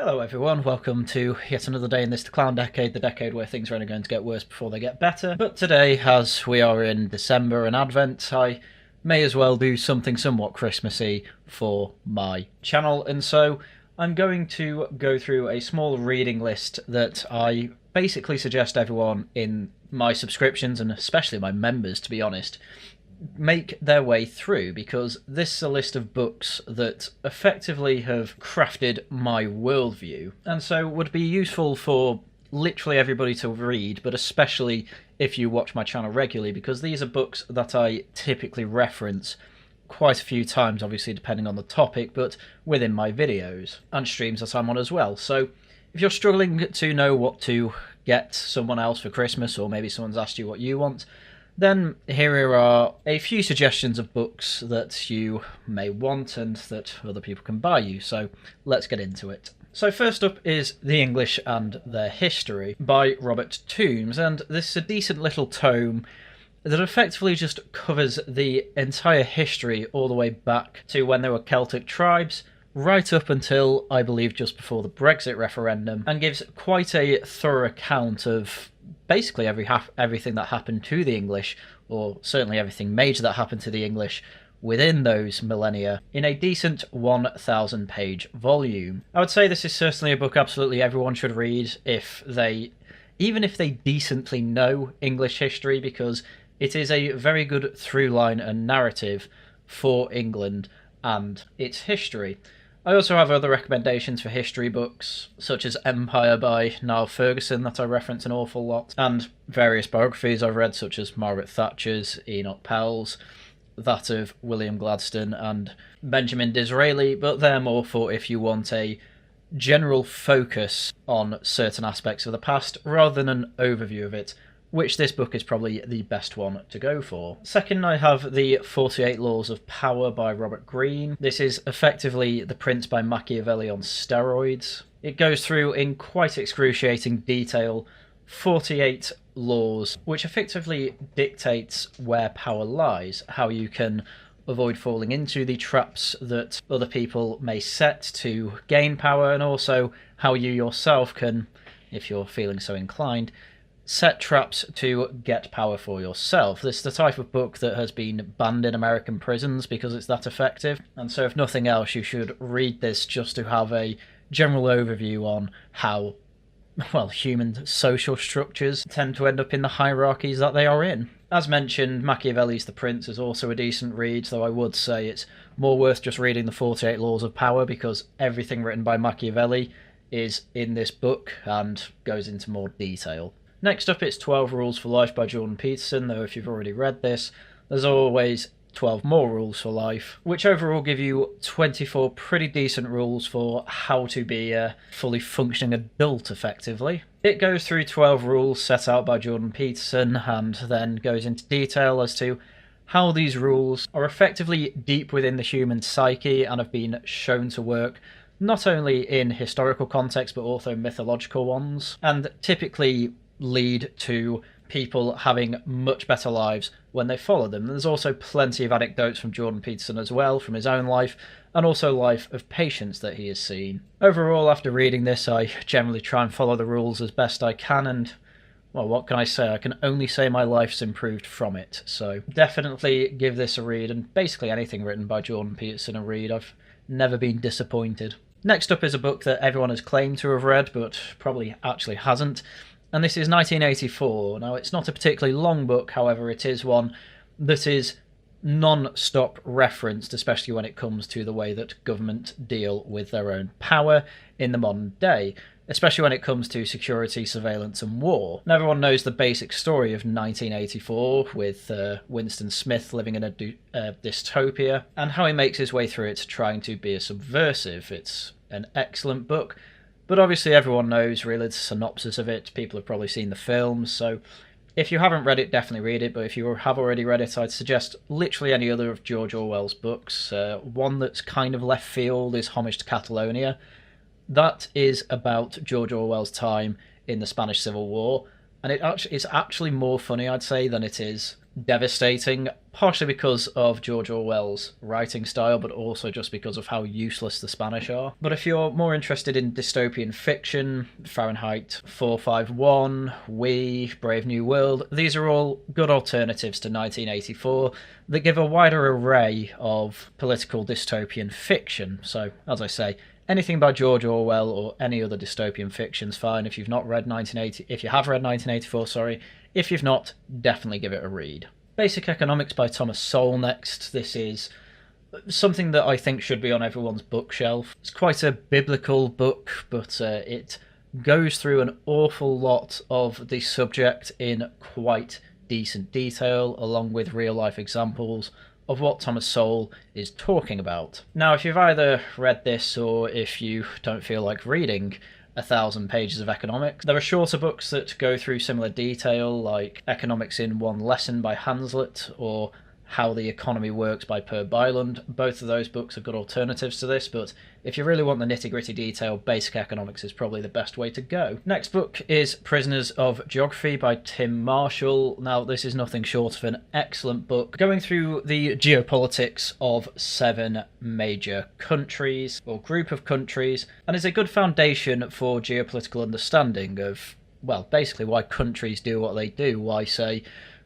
Hello everyone, welcome to yet another day in this clown decade, the decade where things are only going to get worse before they get better. But today, as we are in December and Advent, I may as well do something somewhat Christmassy for my channel, and so I'm going to go through a small reading list that I basically suggest everyone in my subscriptions, and especially my members to be honest, make their way through, because this is a list of books that effectively have crafted my worldview, and so would be useful for literally everybody to read, but especially if you watch my channel regularly, because these are books that I typically reference quite a few times, obviously depending on the topic, but within my videos and streams that I'm on as well. So if you're struggling to know what to get someone else for Christmas, or maybe someone's asked you what you want, then here are a few suggestions of books that you may want and that other people can buy you, so let's get into it. So first up is The English and Their History by Robert Toombs, and this is a decent little tome that effectively just covers the entire history all the way back to when there were Celtic tribes, right up until, I believe, just before the Brexit referendum, and gives quite a thorough account of basically everything that happened to the English, or certainly everything major that happened to the English within those millennia, in a decent 1,000-page volume. I would say this is certainly a book absolutely everyone should read even if they decently know English history, because it is a very good through line and narrative for England and its history. I also have other recommendations for history books, such as Empire by Niall Ferguson that I reference an awful lot, and various biographies I've read, such as Margaret Thatcher's, Enoch Powell's, that of William Gladstone and Benjamin Disraeli, but they're more for if you want a general focus on certain aspects of the past rather than an overview of it, which this book is probably the best one to go for. Second, I have The 48 Laws of Power by Robert Greene. This is effectively The Prince by Machiavelli on steroids. It goes through in quite excruciating detail 48 laws, which effectively dictates where power lies, how you can avoid falling into the traps that other people may set to gain power, and also how you yourself can, if you're feeling so inclined, set traps to get power for yourself. This is the type of book that has been banned in American prisons because it's that effective, and so if nothing else you should read this just to have a general overview on how, well, human social structures tend to end up in the hierarchies that they are in. As mentioned, Machiavelli's The Prince is also a decent read, though I would say it's more worth just reading The 48 Laws of Power, because everything written by Machiavelli is in this book and goes into more detail. Next up, it's 12 Rules for Life by Jordan Peterson, though if you've already read this, there's always 12 more rules for life, which overall give you 24 pretty decent rules for how to be a fully functioning adult, effectively. It goes through 12 rules set out by Jordan Peterson, and then goes into detail as to how these rules are effectively deep within the human psyche and have been shown to work not only in historical context but also mythological ones, and typically lead to people having much better lives when they follow them. There's also plenty of anecdotes from Jordan Peterson as well, from his own life, and also life of patients that he has seen. Overall, after reading this, I generally try and follow the rules as best I can, and, well, what can I say? I can only say my life's improved from it, so definitely give this a read, and basically anything written by Jordan Peterson a read. I've never been disappointed. Next up is a book that everyone has claimed to have read, but probably actually hasn't, and this is 1984. Now, it's not a particularly long book, however, it is one that is non-stop referenced, especially when it comes to the way that government deal with their own power in the modern day, especially when it comes to security, surveillance and war. And everyone knows the basic story of 1984, with Winston Smith living in a dystopia, and how he makes his way through it trying to be a subversive. It's an excellent book, but obviously everyone knows really the synopsis of it. People have probably seen the films, so if you haven't read it, definitely read it, but if you have already read it, I'd suggest literally any other of George Orwell's books. One that's kind of left field is Homage to Catalonia. That is about George Orwell's time in the Spanish Civil War, and it's actually more funny, I'd say, than it is devastating, partially because of George Orwell's writing style, but also just because of how useless the Spanish are. But if you're more interested in dystopian fiction, Fahrenheit 451, We, Brave New World, these are all good alternatives to 1984 that give a wider array of political dystopian fiction. So, as I say, anything by George Orwell or any other dystopian fiction's fine. If you've not read 1980, if you have read 1984, sorry. If you've not, definitely give it a read. Basic Economics by Thomas Sowell next. This is something that I think should be on everyone's bookshelf. It's quite a biblical book, but it goes through an awful lot of the subject in quite decent detail, along with real-life examples of what Thomas Sowell is talking about. Now, if you've either read this or if you don't feel like reading 1,000 pages of economics, there are shorter books that go through similar detail, like Economics in One Lesson by Hazlitt or How the Economy Works by Per Byland. Both of those books are good alternatives to this, but if you really want the nitty-gritty detail, Basic Economics is probably the best way to go. Next book is Prisoners of Geography by Tim Marshall. Now, this is nothing short of an excellent book, going through the geopolitics of 7 major countries, or group of countries, and is a good foundation for geopolitical understanding of, well, basically why countries do what they do, why, say,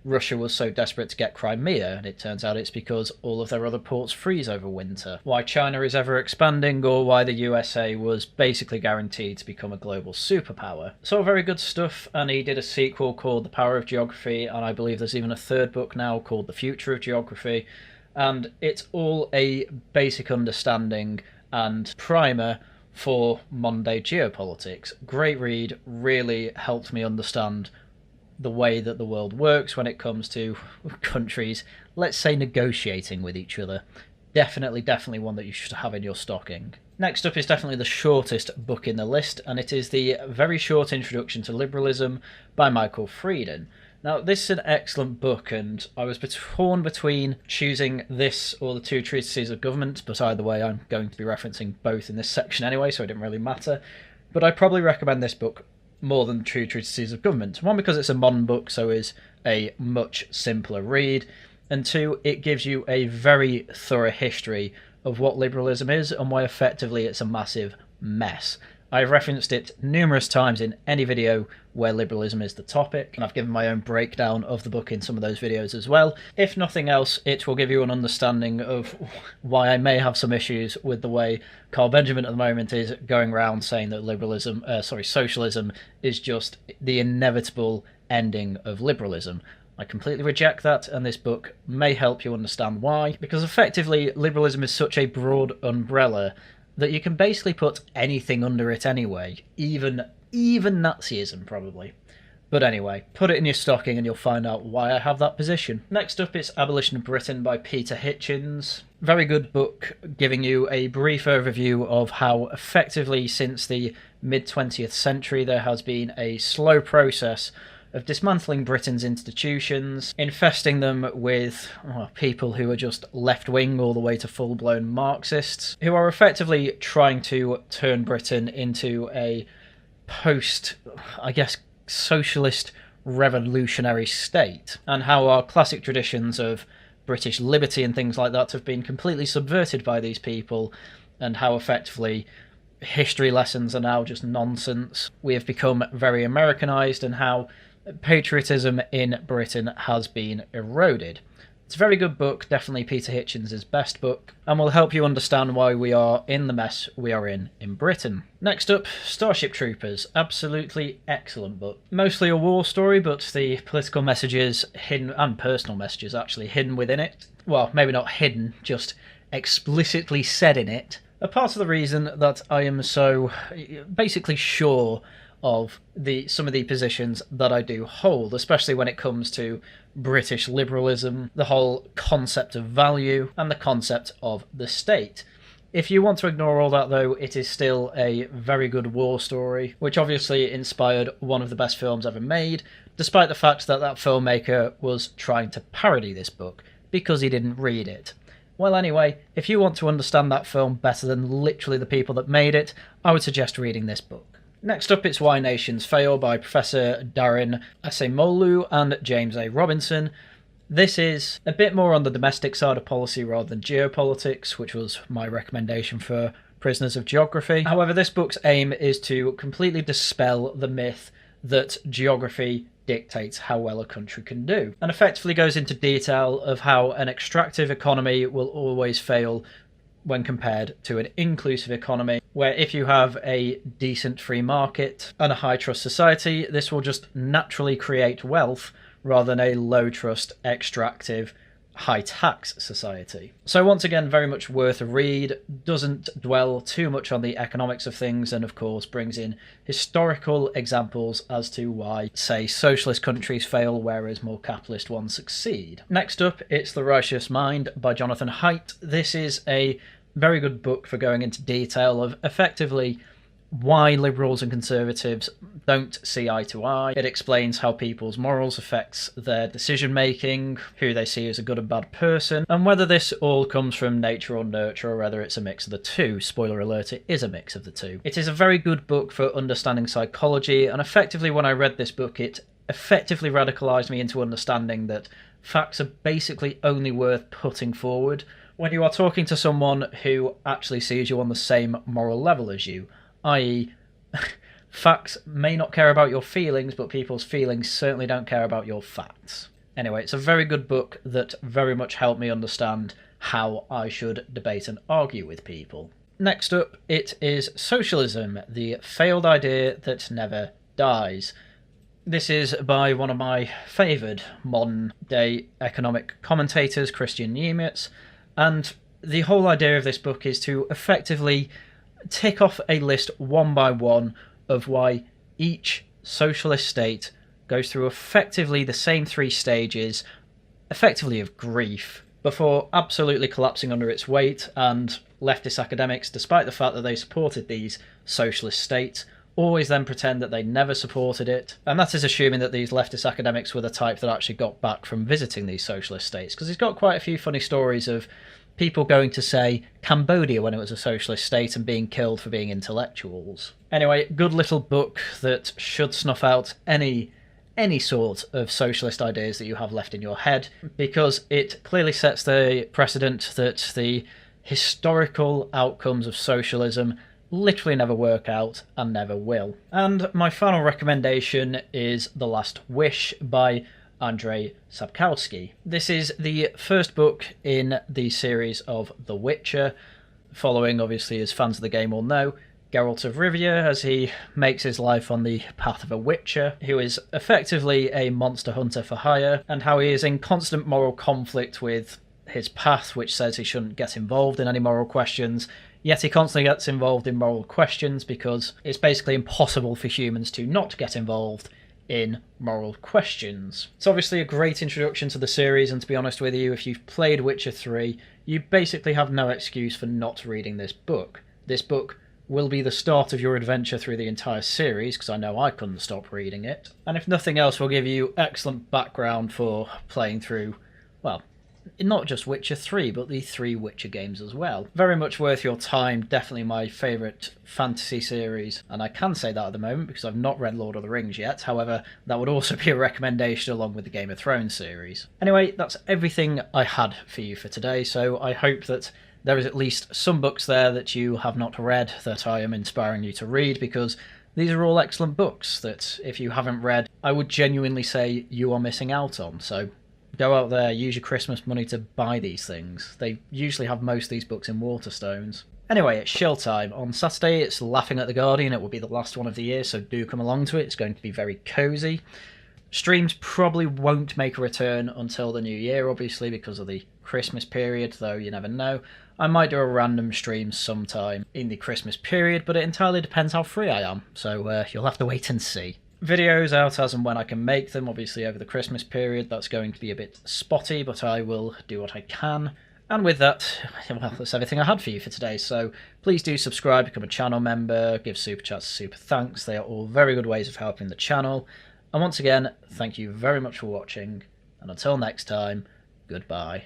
Russia was so desperate to get Crimea, and it turns out it's because all of their other ports freeze over winter. Why China is ever expanding, or why the USA was basically guaranteed to become a global superpower. So very good stuff, and he did a sequel called The Power of Geography, and I believe there's even a third book now called The Future of Geography, and it's all a basic understanding and primer for modern-day geopolitics. Great read, really helped me understand the way that the world works when it comes to countries, let's say, negotiating with each other. Definitely one that you should have in your stocking. Next up is definitely the shortest book in the list, and it is the very short Introduction to Liberalism by Michael Frieden. Now, this is an excellent book, and I was torn between choosing this or the 2 Treatises of Government, but either way I'm going to be referencing both in this section anyway, so it didn't really matter. But I probably recommend this book more than 2 Treatises of Government. One, because it's a modern book, so is a much simpler read, and 2, it gives you a very thorough history of what liberalism is and why effectively it's a massive mess. I've referenced it numerous times in any video where liberalism is the topic, and I've given my own breakdown of the book in some of those videos as well. If nothing else, it will give you an understanding of why I may have some issues with the way Carl Benjamin at the moment is going around saying that socialism is just the inevitable ending of liberalism. I completely reject that, and this book may help you understand why, because effectively liberalism is such a broad umbrella that you can basically put anything under it anyway, even Nazism probably. But anyway, put it in your stocking and you'll find out why I have that position. Next up is Abolition of Britain by Peter Hitchens. Very good book, giving you a brief overview of how effectively since the mid-20th century there has been a slow process of dismantling Britain's institutions, infesting them with people who are just left-wing all the way to full-blown Marxists, who are effectively trying to turn Britain into a socialist revolutionary state, and how our classic traditions of British liberty and things like that have been completely subverted by these people, and how effectively history lessons are now just nonsense. We have become very Americanized, and how patriotism in Britain has been eroded. It's a very good book, definitely Peter Hitchens' best book, and will help you understand why we are in the mess we are in Britain. Next up, Starship Troopers. Absolutely excellent book. Mostly a war story, but the political messages hidden, and personal messages actually, hidden within it. Well, maybe not hidden, just explicitly said in it, are part of the reason that I am so basically sure of some of the positions that I do hold, especially when it comes to British liberalism, the whole concept of value, and the concept of the state. If you want to ignore all that, though, it is still a very good war story, which obviously inspired one of the best films ever made, despite the fact that that filmmaker was trying to parody this book, because he didn't read it. Well, anyway, if you want to understand that film better than literally the people that made it, I would suggest reading this book. Next up, it's Why Nations Fail by Professor Darin Acemoglu and James A. Robinson. This is a bit more on the domestic side of policy rather than geopolitics, which was my recommendation for Prisoners of Geography. However, this book's aim is to completely dispel the myth that geography dictates how well a country can do, and effectively goes into detail of how an extractive economy will always fail when compared to an inclusive economy, where if you have a decent free market and a high trust society, this will just naturally create wealth rather than a low trust, extractive, high tax society. So once again, very much worth a read, doesn't dwell too much on the economics of things, and of course brings in historical examples as to why, say, socialist countries fail whereas more capitalist ones succeed. Next up, it's The Rous Mind by Jonathan Haidt. This is a very good book for going into detail of effectively why liberals and conservatives don't see eye to eye. It explains how people's morals affects their decision making, who they see as a good and bad person, and whether this all comes from nature or nurture, or whether it's a mix of the two. Spoiler alert, it is a mix of the two. It is a very good book for understanding psychology, and effectively when I read this book, it effectively radicalized me into understanding that facts are basically only worth putting forward when you are talking to someone who actually sees you on the same moral level as you, i.e. facts may not care about your feelings, but people's feelings certainly don't care about your facts. Anyway, it's a very good book that very much helped me understand how I should debate and argue with people. Next up, it is Socialism, the failed idea that never dies. This is by one of my favoured modern-day economic commentators, Christian Niemitz, and the whole idea of this book is to effectively tick off a list one by one of why each socialist state goes through effectively the same three stages, effectively of grief, before absolutely collapsing under its weight, and leftist academics, despite the fact that they supported these socialist states, always then pretend that they never supported it, and that is assuming that these leftist academics were the type that actually got back from visiting these socialist states, because he's got quite a few funny stories of people going to, say, Cambodia when it was a socialist state and being killed for being intellectuals. Anyway, good little book that should snuff out any sort of socialist ideas that you have left in your head, because it clearly sets the precedent that the historical outcomes of socialism literally never work out and never will. And my final recommendation is The Last Wish by Andrzej Sapkowski. This is the first book in the series of The Witcher, following, obviously, as fans of the game will know, Geralt of Rivia as he makes his life on the path of a witcher, who is effectively a monster hunter for hire, and how he is in constant moral conflict with his path, which says he shouldn't get involved in any moral questions, yet he constantly gets involved in moral questions because it's basically impossible for humans to not get involved in moral questions. It's obviously a great introduction to the series, and to be honest with you, if you've played Witcher 3, you basically have no excuse for not reading this book. This book will be the start of your adventure through the entire series, because I know I couldn't stop reading it, and if nothing else will give you excellent background for playing through, well, not just Witcher 3, but the 3 Witcher games as well. Very much worth your time, definitely my favourite fantasy series, and I can say that at the moment because I've not read Lord of the Rings yet. However, that would also be a recommendation along with the Game of Thrones series. Anyway, that's everything I had for you for today, so I hope that there is at least some books there that you have not read that I am inspiring you to read, because these are all excellent books that, if you haven't read, I would genuinely say you are missing out on. So go out there, use your Christmas money to buy these things. They usually have most of these books in Waterstones. Anyway, it's shill time. On Saturday, it's Laughing at the Guardian. It will be the last one of the year, so do come along to it. It's going to be very cosy. Streams probably won't make a return until the new year, obviously, because of the Christmas period, though you never know. I might do a random stream sometime in the Christmas period, but it entirely depends how free I am, so you'll have to wait and see. Videos out as and when I can make them, obviously over the Christmas period. That's going to be a bit spotty, but I will do what I can. And with that, well, that's everything I had for you for today, so please do subscribe, become a channel member, give super chats, super thanks. They are all very good ways of helping the channel. And once again, thank you very much for watching, and until next time, goodbye.